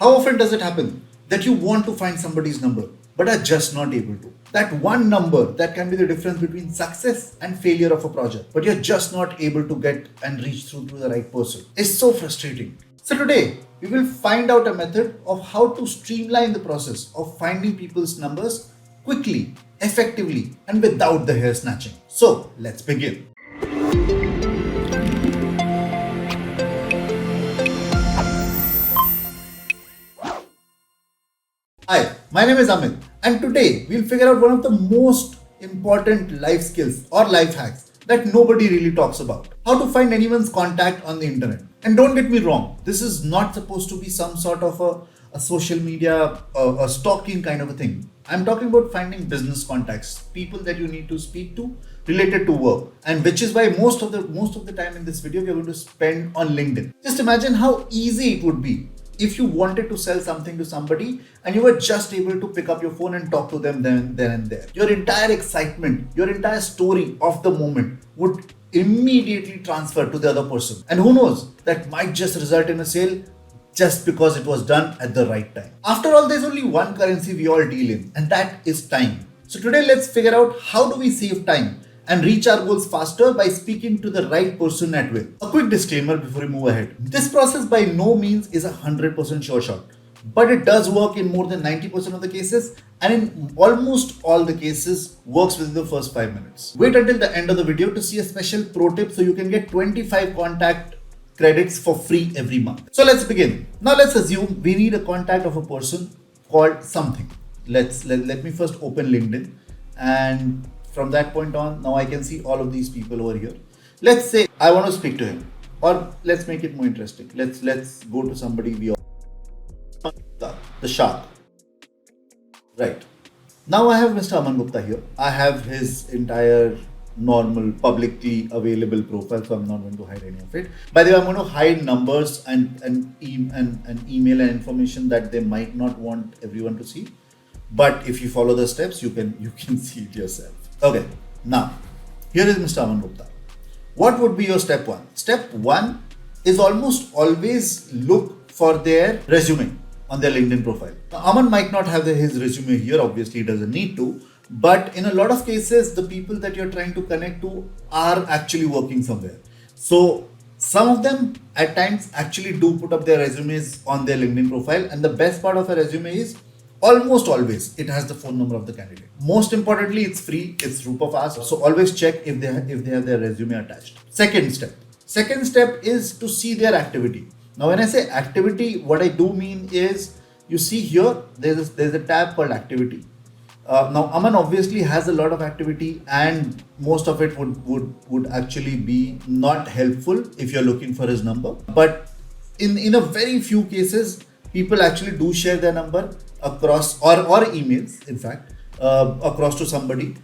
How often does it happen that you want to find somebody's number but are just not able to? That one number that can be the difference between success and failure of a project, but you're just not able to get and reach through to the right person. It's so frustrating. So today, we will find out a method of how to streamline the process of finding people's numbers quickly, effectively, and without the hair snatching. So let's begin. Hi, my name is Amit, and today we'll figure out one of the most important life skills or life hacks that nobody really talks about. How to find anyone's contact on the internet. And don't get me wrong, this is not supposed to be some sort of a social media, a stalking kind of a thing. I'm talking about finding business contacts, people that you need to speak to related to work, and which is why most of the time in this video we're going to spend on LinkedIn. Just imagine how easy it would be if you wanted to sell something to somebody and you were just able to pick up your phone and talk to them then and there. Your entire excitement, your entire story of the moment would immediately transfer to the other person. And who knows, that might just result in a sale just because it was done at the right time. After all, there's only one currency we all deal in, and that is time. So today let's figure out how do we save time and reach our goals faster by speaking to the right person at will. A quick disclaimer before we move ahead. This process by no means is 100% sure shot, but it does work in more than 90% of the cases, and in almost all the cases works within the first 5 minutes. Wait until the end of the video to see a special pro tip so you can get 25 contact credits for free every month. So let's begin. Now let's assume we need a contact of a person called something. Let me first open LinkedIn, and from that point on, now I can see all of these people over here. Let's say I want to speak to him, or let's make it more interesting. Let's go to somebody we all, the shark. Right. Now I have Mr. Aman Gupta here. I have his entire normal publicly available profile, so I'm not going to hide any of it. By the way, I'm going to hide numbers and email and information that they might not want everyone to see. But if you follow the steps, you can see it yourself. Okay, now here is Mr. Aman Gupta. What would be your step one? Step one is almost always look for their resume on their LinkedIn profile. Now, Aman might not have his resume here, obviously he doesn't need to, but in a lot of cases, the people that you're trying to connect to are actually working somewhere. So some of them at times actually do put up their resumes on their LinkedIn profile, and the best part of a resume is almost always it has the phone number of the candidate. Most importantly, it's free, it's Rupa fast, so always check if they have their resume attached. Second step is to see their activity. Now when I say activity, what I do mean is, you see here there's a tab called activity. Now Aman obviously has a lot of activity, and most of it would actually be not helpful if you're looking for his number, but in a very few cases people actually do share their number across or emails, in fact, across to somebody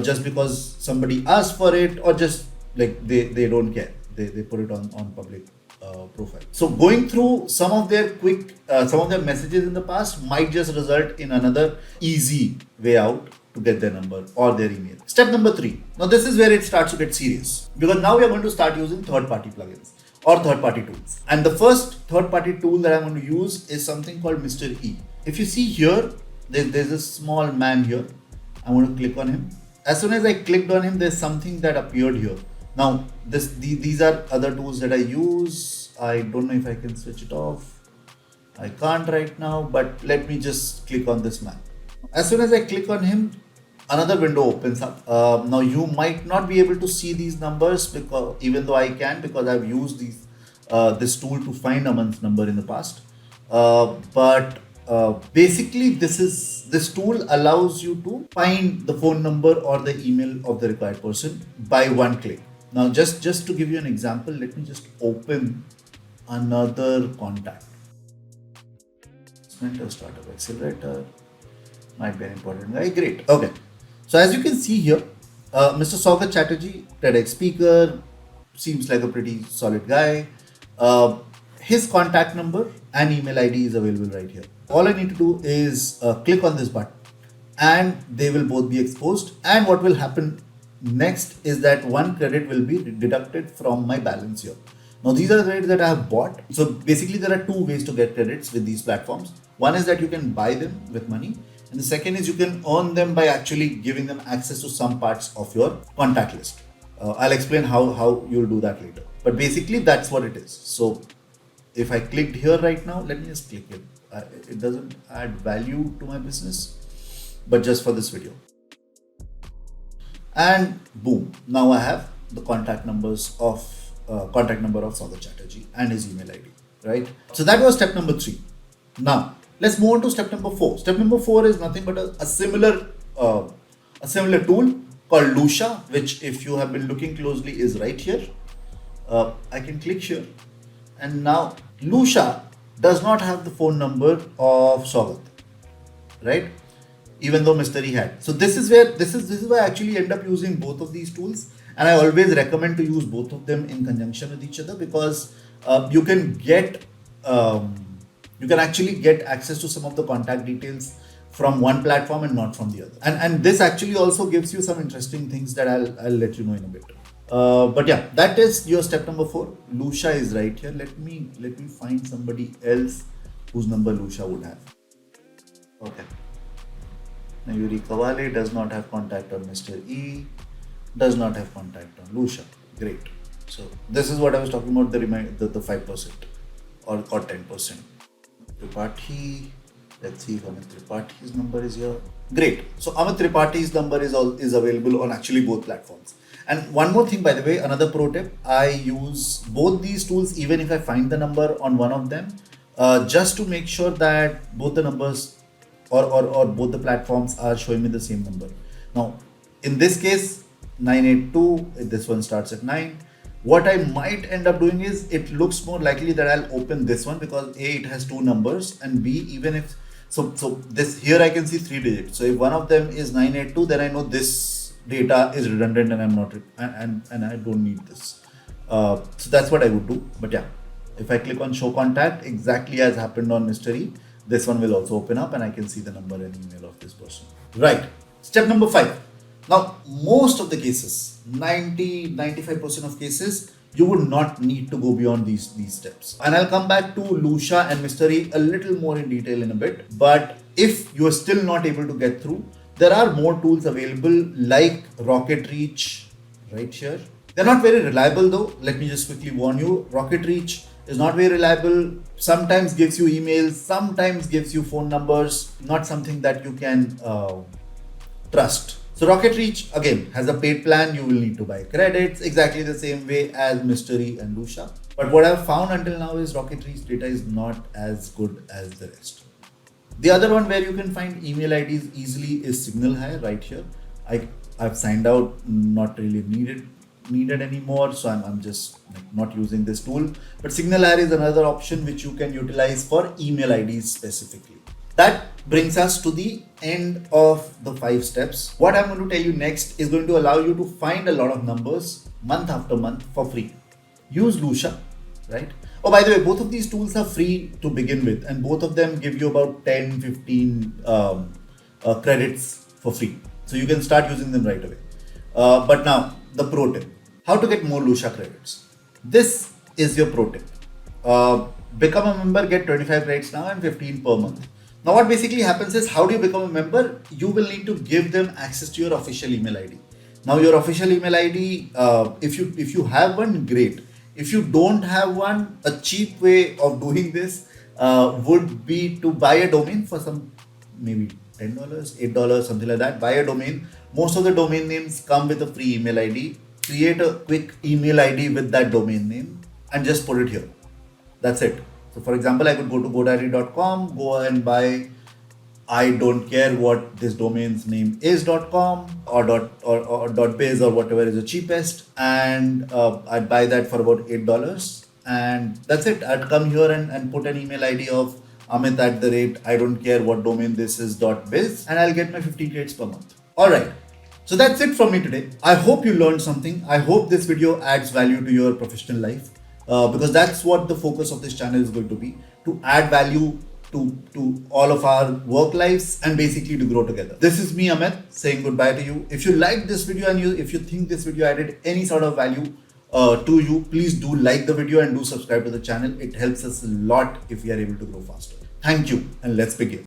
just because somebody asked for it, or just like they don't care, they put it on public profile. So going through some of their messages in the past might just result in another easy way out to get their number or their email. Step number 3. Now this is where it starts to get serious, because now we are going to start using third-party plugins or third-party tools. And the first third-party tool that I'm going to use is something called Mr. E. If you see here, there's a small man here. I'm going to click on him. As soon as I clicked on him, there's something that appeared here. Now, these are other tools that I use. I don't know if I can switch it off. I can't right now, but let me just click on this man. As soon as I click on him, another window opens up. Now you might not be able to see these numbers, because even though I can, because I've used this tool to find Aman's number in the past. Basically this tool allows you to find the phone number or the email of the required person by one click. Now just to give you an example, let me just open another contact. Startup accelerator, might be an important guy. Great. Okay. So as you can see here, Mr. Saugat Chatterjee, TEDx speaker, seems like a pretty solid guy. His contact number and email ID is available right here. All I need to do is click on this button, and they will both be exposed. And what will happen next is that one credit will be deducted from my balance here. Now these are the credits that I have bought. So basically there are two ways to get credits with these platforms. One is that you can buy them with money, and the second is you can earn them by actually giving them access to some parts of your contact list. I'll explain how you'll do that later. But basically that's what it is. So if I clicked here right now, let me just click it. It doesn't add value to my business, but just for this video. And boom, now I have the contact number of Sagar Chatterjee and his email ID, right? So that was step number 3. Now let's move on to step number 4. Step number 4 is nothing but a similar tool called Lusha, which if you have been looking closely is right here. I can click here, and now Lusha does not have the phone number of Sagat, right? Even though Mr. E had. So this is why I actually end up using both of these tools, and I always recommend to use both of them in conjunction with each other, because you can actually get access to some of the contact details from one platform and not from the other. And this actually also gives you some interesting things that I'll let you know in a bit. But yeah, that is your step number 4. Lusha is right here. Let me find somebody else whose number Lusha would have. Okay. Mayuri Kawale does not have contact on Mr. E, does not have contact on Lusha. Great. So this is what I was talking about, the 5% or 10%. Tripathi. Let's see if Amit Tripathi's number is here. Great. So Amit Tripathi's number is available on actually both platforms. And one more thing, by the way, another pro tip, I use both these tools even if I find the number on one of them, just to make sure that both the numbers or both the platforms are showing me the same number. Now, in this case, 982, this one starts at 9. What I might end up doing is, it looks more likely that I'll open this one because A, it has 2 numbers, and B, even if, so this here I can see 3 digits. So if one of them is 982, then I know this data is redundant and I'm not, and I don't need this. So that's what I would do. But yeah, if I click on show contact, exactly as happened on Mr. E, this one will also open up and I can see the number and email of this person. Right. Step number 5. Now, most of the cases, 95% of cases, you would not need to go beyond these steps. And I'll come back to Lusha and Mr. E a little more in detail in a bit. But if you are still not able to get through, there are more tools available like Rocket Reach right here. They're not very reliable though. Let me just quickly warn you. Rocket Reach is not very reliable. Sometimes gives you emails, sometimes gives you phone numbers, not something that you can trust. So Rocket Reach again has a paid plan. You will need to buy credits exactly the same way as Mr. E and Lusha. But what I've found until now is Rocket Reach data is not as good as the rest. The other one where you can find email IDs easily is Signal High right here. I've signed out, not really needed anymore, so I'm just not using this tool. But Signal High is another option which you can utilize for email IDs specifically. That brings us to the end of the 5 steps. What I'm going to tell you next is going to allow you to find a lot of numbers month after month for free. Use Lusha, right? Oh, by the way, both of these tools are free to begin with, and both of them give you about 10-15 credits for free. So you can start using them right away. But now, the pro tip. How to get more Lusha credits. This is your pro tip. Become a member, get 25 credits now and 15 per month. Now what basically happens is, how do you become a member? You will need to give them access to your official email ID. Now your official email ID, if you have one, great. If you don't have one, a cheap way of doing this would be to buy a domain for some, maybe $10, $8, something like that. Buy a domain. Most of the domain names come with a free email ID. Create a quick email ID with that domain name and just put it here. That's it. So for example, I could go to godaddy.com, go and buy, I don't care what this domain's name is .com or .biz or whatever is the cheapest, and I'd buy that for about $8, and that's it. I'd come here and put an email ID of Amit @ I don't care what domain this is .biz, and I'll get my 50 credits per month. Alright, so that's it from me today. I hope you learned something. I hope this video adds value to your professional life, because that's what the focus of this channel is going to be, to add value to all of our work lives and basically to grow together. This is me, Amit, saying goodbye to you. If you liked this video and if you think this video added any sort of value, to you, please do like the video and do subscribe to the channel. It helps us a lot if we are able to grow faster. Thank you, and let's begin.